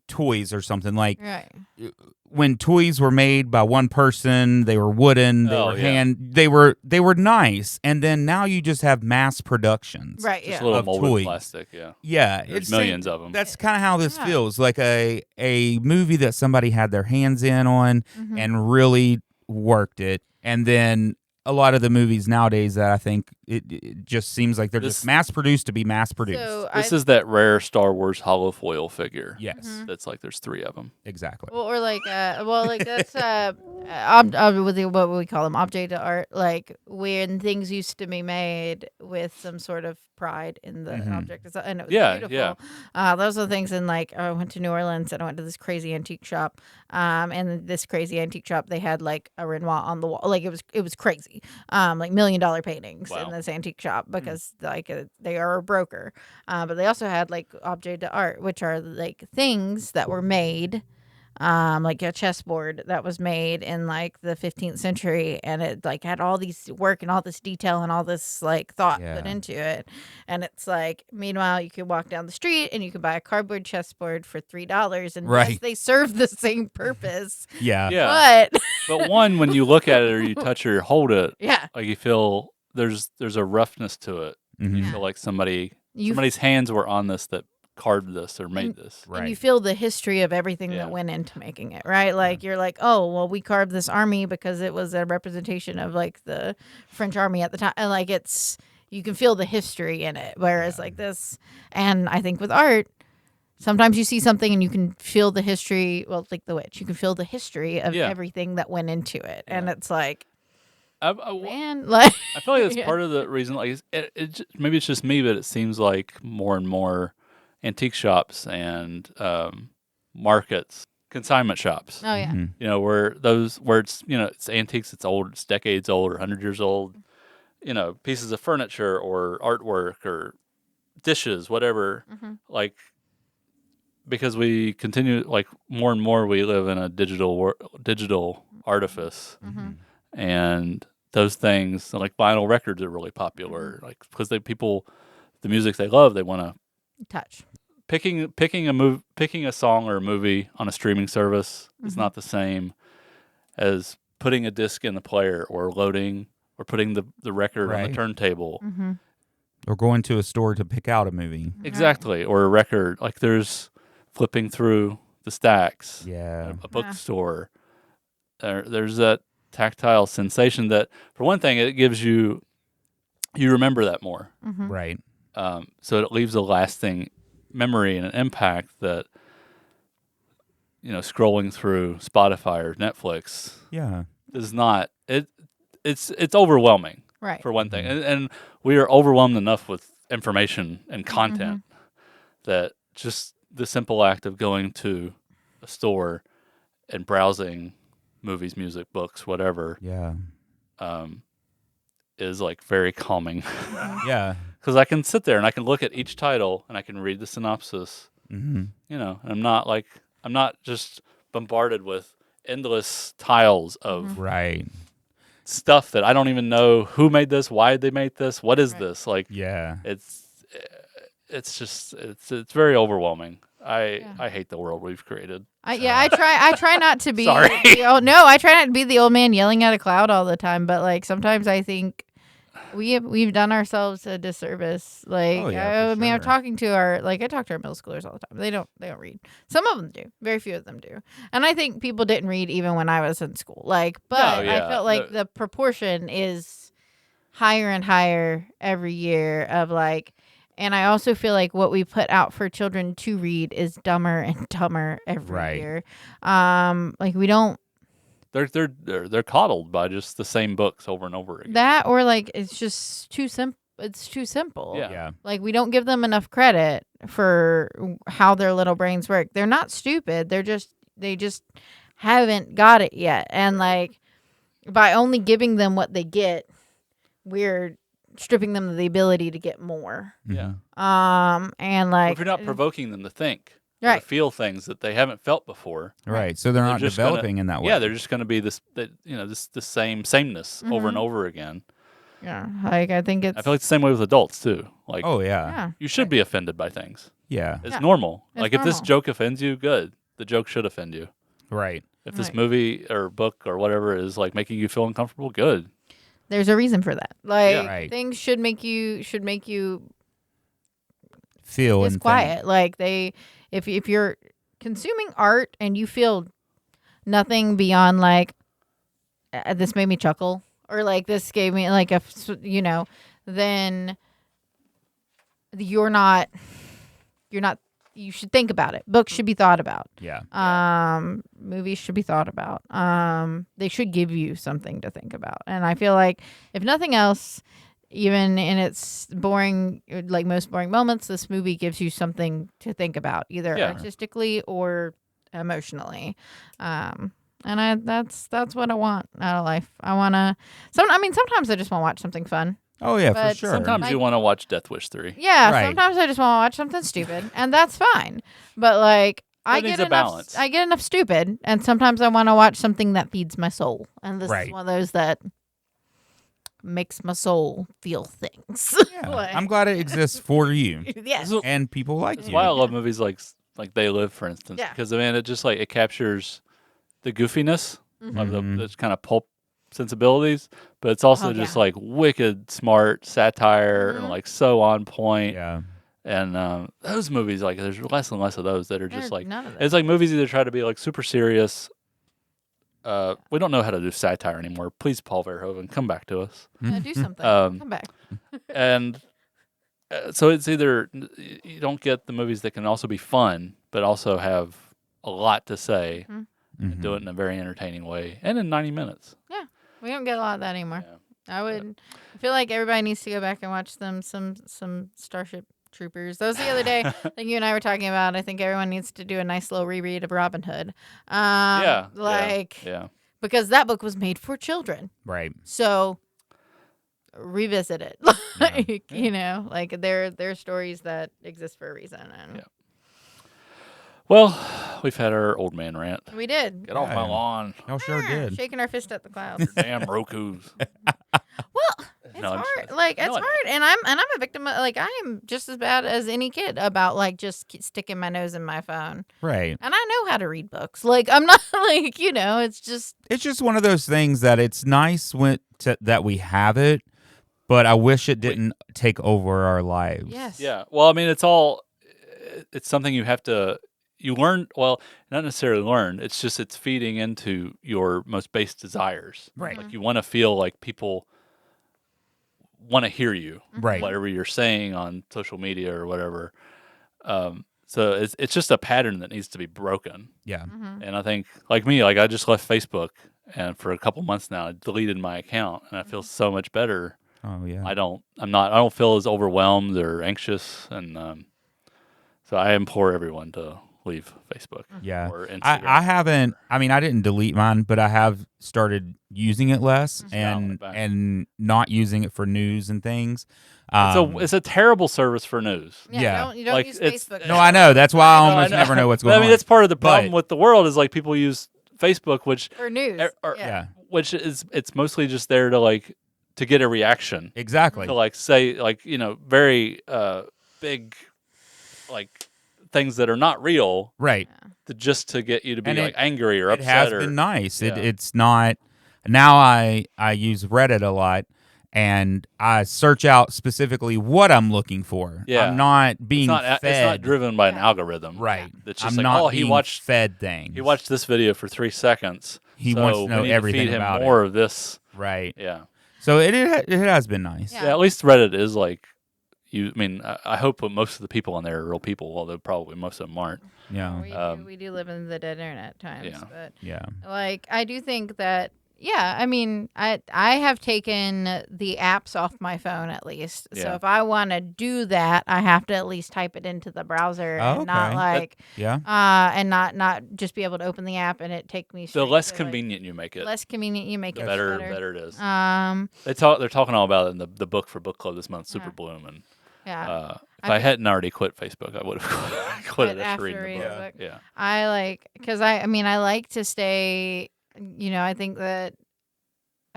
toys or something. Like when toys were made by one person, they were wooden, they were nice, and then now you just have mass productions, Just a little of molded toys. Plastic, There's millions of them. That's kind of how this feels, like a movie that somebody had their hands in on and really worked it, and then a lot of the movies nowadays that I think it just seems like they're just mass produced to be mass produced. So this is that rare Star Wars hollow foil figure. Yes, that's like there's 3 of them. Exactly. Well, or like, that's what we call them, object art. Like when things used to be made with some sort of pride in the object, and it was beautiful. Those are the things. And like, I went to New Orleans and I went to this crazy antique shop. And this crazy antique shop, they had like a Renoir on the wall. Like it was crazy. Like $1 million paintings in this antique shop because like they are a broker. But they also had like object d'art, which are like things that were made, like a chessboard that was made in like the 15th century, and it like had all these work and all this detail and all this like thought put into it. And it's like, meanwhile, you could walk down the street and you could buy a cardboard chessboard for $3, and yes, they serve the same purpose. But one, when you look at it or you touch it or hold it, like you feel there's a roughness to it. You feel like somebody's hands were on this that carved this or made this. And you feel the history of everything that went into making it, right? Like you're like, oh, well, we carved this army because it was a representation of like the French army at the time. And like you can feel the history in it. Whereas like this, and I think with art, sometimes you see something and you can feel the history. Well, like The Witch, you can feel the history of everything that went into it. And it's like, man, like I feel like that's part of the reason. Like, maybe it's just me, but it seems like more and more antique shops and markets, consignment shops. Oh yeah, where it's it's antiques, it's old, it's decades old or 100 years old. Pieces of furniture or artwork or dishes, whatever. Like, because we continue, like more and more, we live in a digital artifice, and those things like vinyl records are really popular, like because the music they love, they want to touch. Picking a song or a movie on a streaming service is not the same as putting a disc in the player or loading or putting the record on the turntable. Or going to a store to pick out a movie. Exactly. Or a record. Like there's flipping through the stacks. Yeah. A bookstore. There's that tactile sensation that, for one thing, it gives you remember that more. Right. So it leaves a lasting memory and an impact that, scrolling through Spotify or Netflix is not. It's overwhelming, right? For one thing, and we are overwhelmed enough with information and content that just the simple act of going to a store and browsing movies, music, books, whatever, is like very calming. Yeah, because I can sit there and I can look at each title and I can read the synopsis. Mm-hmm. You know, and I'm not just bombarded with endless tiles of Right. stuff that I don't even know who made this, why did they make this, what is this? Like, Yeah. it's just it's very overwhelming. I hate the world we've created. I try not to be. Sorry. I try not to be the old man yelling at a cloud all the time. But like sometimes I think we've done ourselves a disservice. Like I'm talking to I talk to our middle schoolers all the time. They don't read. Some of them do. Very few of them do. And I think people didn't read even when I was in school. Like, but I felt like the proportion is higher and higher every year of like. And I also feel like what we put out for children to read is dumber and dumber every year. Like we don't. They're coddled by just the same books over and over again. That or like it's just too simple. It's too simple. Yeah. Like we don't give them enough credit for how their little brains work. They're not stupid. They just haven't got it yet. And like by only giving them what they get, we're stripping them of the ability to get more. Yeah. And like if you're not provoking them to think, right, to feel things that they haven't felt before. Right. So they're not developing in that way. Yeah, they're just going to be this sameness over and over again. Yeah. Like I think I feel like it's the same way with adults too. Like, oh yeah. You should be offended by things. Yeah. It's normal. It's like normal. if this joke offends you, good. The joke should offend you. Right. If this movie or book or whatever is like making you feel uncomfortable, good. There's a reason for that. Like Right. things should make you feel disquiet. and Like if you're consuming art and you feel nothing beyond like this made me chuckle or like this gave me like then you're not you should think about it. Books should be thought about. yeah. Movies should be thought about. They should give you something to think about. And I feel like if nothing else, even in its boring, like most boring moments, this movie gives you something to think about, either artistically or emotionally. And that's what I want out of life. I want to. Sometimes I just want to watch something fun. Oh yeah, But for sure. Sometimes you want to watch Death Wish 3. Yeah, Right. sometimes I just want to watch something stupid, and that's fine. But like, I needs get a balance. I get enough stupid, and sometimes I want to watch something that feeds my soul, and this Right. is one of those that makes my soul feel things. Yeah. Like- I'm glad it exists for you Yes. and people like That's you. why I love movies like They Live, for instance. Yeah. Because it just like it captures the goofiness of the kind of pulp sensibilities, but it's also just like wicked smart satire and like so on point. Yeah. And those movies, like there's less and less of those that are just There's like none of it's like movies either try to be like super serious. We don't know how to do satire anymore. Please, Paul Verhoeven, come back to us. Do something. Come back. And so it's either you don't get the movies that can also be fun, but also have a lot to say and do it in a very entertaining way and in 90 minutes. Yeah, we don't get a lot of that anymore. Yeah. I feel like everybody needs to go back and watch some Starship Troopers. That was the other day. I think you and I were talking about. I think everyone needs to do a nice little reread of Robin Hood. Yeah. Because that book was made for children. Right. So revisit it. Like there are stories that exist for a reason. And Well, we've had our old man rant. we did. Get off my lawn. Y'all sure did. Shaking our fist at the clouds. Damn Roku's. Well, it's No, I'm hard. just- Like No, it's I know. hard, and I'm a victim. Like I am just as bad as any kid about like just sticking my nose in my phone. Right. And I know how to read books. Like I'm not like it's just It's just one of those things that it's nice that we have it, but I wish it didn't take over our lives. yes. Yeah. Well, I mean, it's something you have to, you learn, well, not necessarily learn. It's just, it's feeding into your most base desires. Right. Like you want to feel like people want to hear you. Right. Whatever you're saying on social media or whatever. So it's just a pattern that needs to be broken. Yeah. And I think, like me, like I just left Facebook, and for a couple months now, I deleted my account, and I feel so much better. Oh yeah. I don't feel as overwhelmed or anxious, and so I implore everyone to leave Facebook. Yeah. Or Instagram. I haven't. I mean, I didn't delete mine, but I have started using it less and not using it for news and things. It's a terrible service for news. Yeah. You don't use Facebook. No, I know. That's why I almost never know what's going on. I mean, that's part of the problem with the world is like people use Facebook, which for news, which it's mostly just there to get a reaction. Exactly. To say very big things that are not real. Right. Just to get you to be angry or upset. It has been nice. Yeah. It's not. Now I use Reddit a lot. And I search out specifically what I'm looking for. Yeah. I'm not being fed. It's not driven by an algorithm. Right. It's just I'm not being fed things. He watched this video for 3 seconds. He wants to know everything to feed him about more of this. Right. Yeah. So it has been nice. Yeah, at least Reddit is I hope most of the people on there are real people, although probably most of them aren't. Yeah. We do live in the dead internet at times. Yeah. But yeah. I do think that I mean, I have taken the apps off my phone at least. Yeah. So if I want to do that, I have to at least type it into the browser and not and not just be able to open the app and it take me. The less convenient you make it. The better it is. They're talking all about it in the book for book club this month, Super Bloom, and if I hadn't already quit Facebook, I would have quit it after reading the book. Yeah. I like to stay. I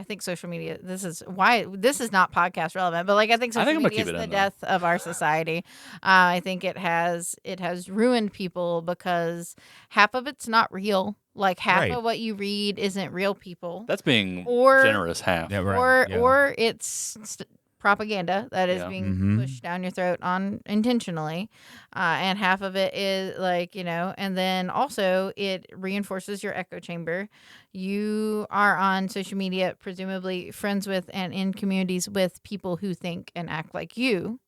think social media. This is not podcast relevant, but I think social media is the death of our society. I think it has ruined people because half of it's not real. Half of what you read isn't real people. That's being generous. Half, or it's propaganda that is being pushed down your throat intentionally, and half of it is and then also it reinforces your echo chamber. You are on social media presumably friends with and in communities with people who think and act like you,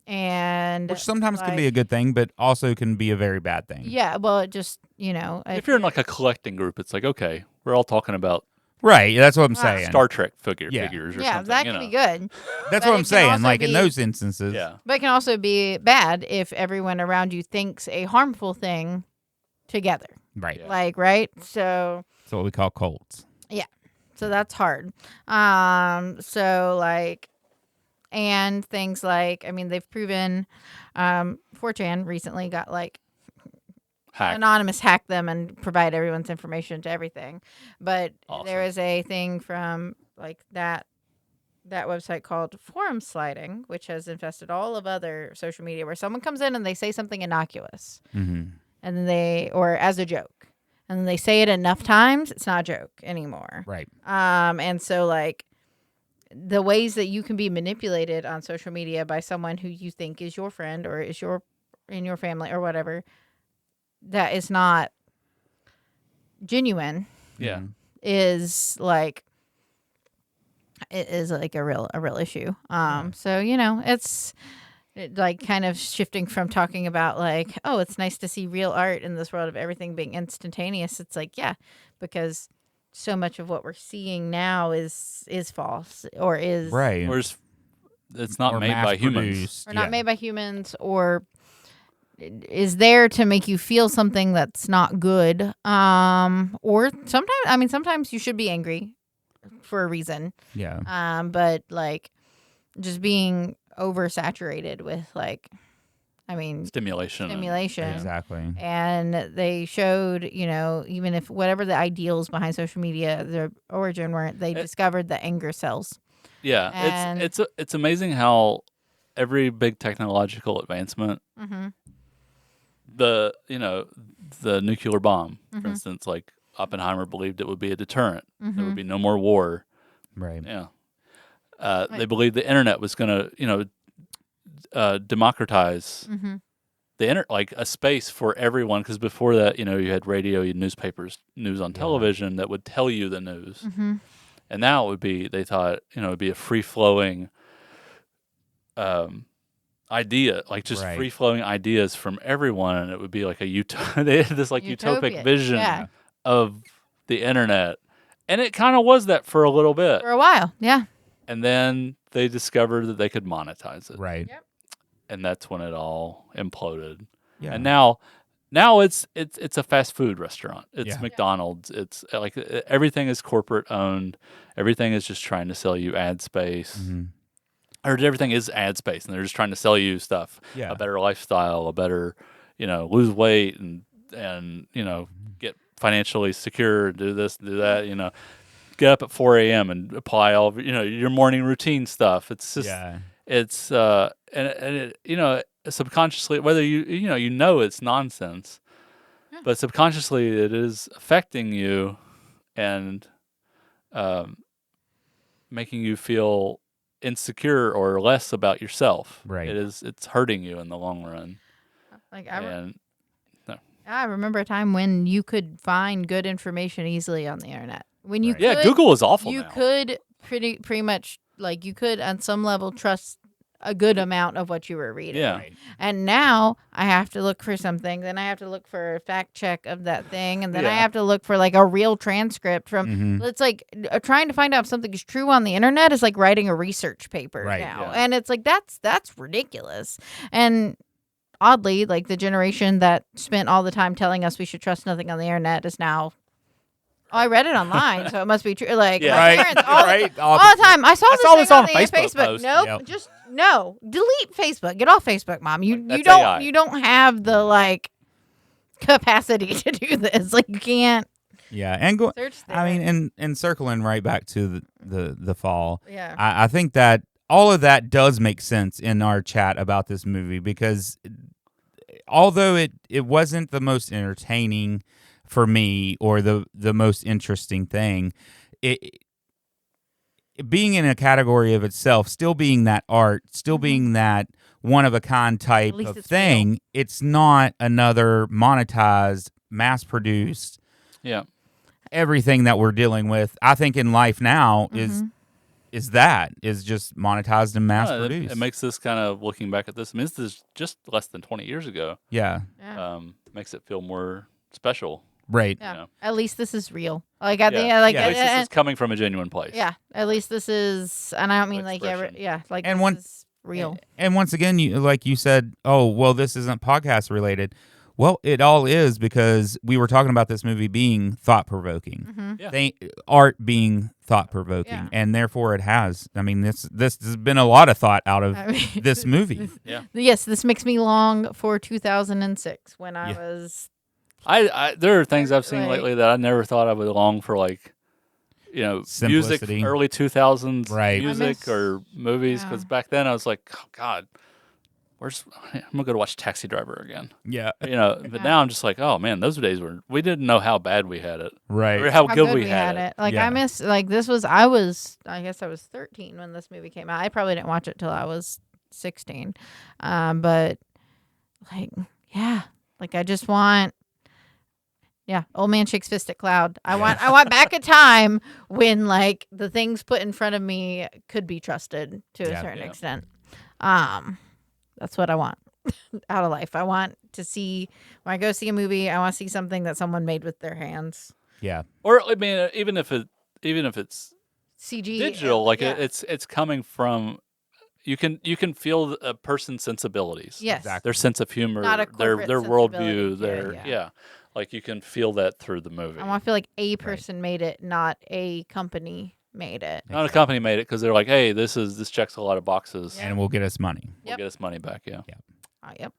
and which sometimes can be a good thing but also can be a very bad thing. Well, it just if you're in a collecting group, it's okay, we're all talking about. Right, that's what I'm saying. Star Trek figures or something. Yeah, that can be good. That's what I'm saying, in those instances. Yeah. But it can also be bad if everyone around you thinks a harmful thing together. Right. Yeah. Right? So that's what we call cults. Yeah. So that's hard. And things they've proven 4chan recently got Anonymous hack them and provide everyone's information to everything. But there is a thing from that website called Forum Sliding, which has infested all of other social media, where someone comes in and they say something innocuous, and then or as a joke, and then they say it enough times, it's not a joke anymore. Right. And so the ways that you can be manipulated on social media by someone who you think is your friend or is in your family or whatever, that is not genuine. Yeah. Is it is a real issue. So it's kind of shifting from talking about it's nice to see real art in this world of everything being instantaneous. It's because so much of what we're seeing now is false or is right, or it's not made by humans, or not made by humans, or is there to make you feel something that's not good. Or sometimes you should be angry for a reason. Yeah. But just being oversaturated with stimulation. Exactly. And they showed, even if whatever the ideals behind social media, their origin weren't, they discovered the anger cells. Yeah. And it's amazing how every big technological advancement, the nuclear bomb, for instance, Oppenheimer believed it would be a deterrent. There would be no more war. Right. Yeah. They believed the internet was going to, democratize the internet, a space for everyone. Because before that, you had radio, you had newspapers, news on television that would tell you the news. And now it would be, they thought, it would be a free flowing, idea, free flowing ideas from everyone, and it would be they had this utopic vision of the internet, and it kind of was that for a little bit, for a while, yeah. And then they discovered that they could monetize it, right? Yep. and that's when it all imploded. Yeah. And now it's a fast food restaurant. It's Yeah. McDonald's. It's like everything is corporate owned. Everything is just trying to sell you ad space. Mm-hmm. Or everything is ad space, and they're just trying to sell you stuff, Yeah. a better lifestyle, a better, lose weight and get financially secure, do this, do that, get up at 4 a.m. and apply all of, your morning routine stuff. It's just, it's, and it, subconsciously, whether it's nonsense, but subconsciously it is affecting you and making you feel insecure or less about yourself. Right. It's hurting you in the long run. I remember a time when you could find good information easily on the internet. When you could, Google is awful. You now. could pretty much you could on some level trust a good amount of what you were reading. Yeah. Right. And now I have to look for something, then I have to look for a fact check of that thing, and then I have to look for a real transcript from. Mm-hmm. It's trying to find out if something is true on the internet is like writing a research paper now, and it's that's ridiculous. And oddly, the generation that spent all the time telling us we should trust nothing on the internet is now. Oh, I read it online, so it must be true. My parents all the time. I saw this on Facebook. Post. Nope, just no. Delete Facebook. Get off Facebook, Mom. You don't have the capacity to do this. You can't. Yeah, and search there. I mean, and circling right back to the fall. Yeah, I think that all of that does make sense in our chat about this movie because although it wasn't the most entertaining for me or the most interesting thing, it being in a category of itself, still being that art, still being that one of a kind type of thing, real. It's not another monetized, mass produced. Yeah. Everything that we're dealing with, I think in life now is just monetized and mass produced. It makes this kind of looking back at this. I mean, this is just less than 20 years ago. Yeah. Makes it feel more special. Right. Yeah. At least this is real. At least this is coming from a genuine place. Yeah. At least this is, and I don't mean this is real. And once again, you said, oh, well, this isn't podcast related. Well, it all is because we were talking about this movie being thought provoking, art being thought provoking, and therefore it has. I mean, this has been a lot of thought out of this movie. Yes, this makes me long for 2006 when I was. There are things I've seen lately that I never thought I would long for, music, early 2000s music or movies. Because back then I was like, oh God. I'm gonna go to watch Taxi Driver again. Yeah, but now I'm just like, oh man, those days we didn't know how bad we had it, right? Or how good we had it. I miss this was I guess I was 13 when this movie came out. I probably didn't watch it till I was 16, but I just want. Yeah, old man shakes fist at cloud. I want back a time when the things put in front of me could be trusted to a certain extent. That's what I want out of life. I want to see when I go see a movie. I want to see something that someone made with their hands. Yeah, or I mean, even if it's CG digital, it's coming from. You can feel a person's sensibilities. Yes, exactly. Their sense of humor, their worldview, you can feel that through the movie. I want to feel like a person made it, not a company made it. Not a company made it because they're like, hey, this checks a lot of boxes, and we'll get us money. We'll get us money back. Yeah. Yep.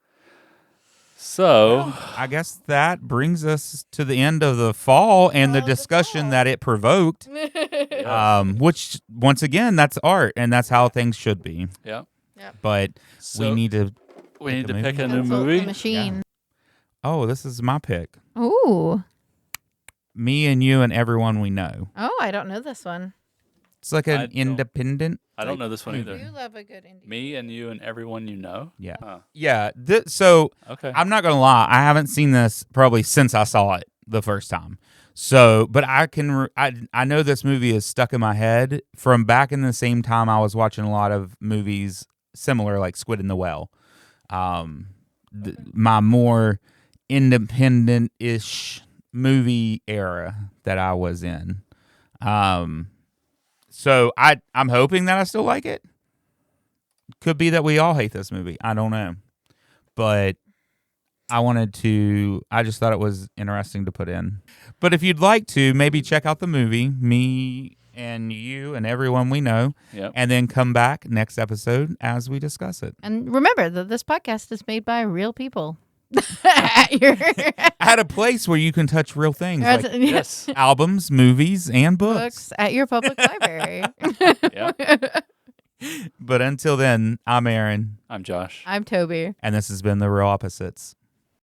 So I guess that brings us to the end of the fall and the discussion that it provoked. Which once again, that's art, and that's how things should be. Yeah. But we need to pick a new movie. Machine. Yeah. Oh, this is my pick. Ooh. Me and You and Everyone We Know. Oh, I don't know this one. It's like an independent. I don't know this one either. You love a good indie. Me and You and Everyone You Know. Yeah. Huh. Yeah. So okay. I'm not gonna lie. I haven't seen this probably since I saw it the first time. So, but I know this movie is stuck in my head from back in the same time I was watching a lot of movies similar, like Squid in the Well. My more independent-ish movie era that I was in. So I'm hoping that I still like it Could be that we all hate this movie. I don't know. But I just thought it was interesting to put in. But if you'd like to, maybe check out the movie, me and you and everyone we know, and then come back next episode as we discuss it. And remember that this podcast is made by real people. At a place where you can touch real things like albums, movies, and books. At your public library. But until then, I'm Aaron. I'm Josh. I'm Tobey. And this has been The Real Opposites.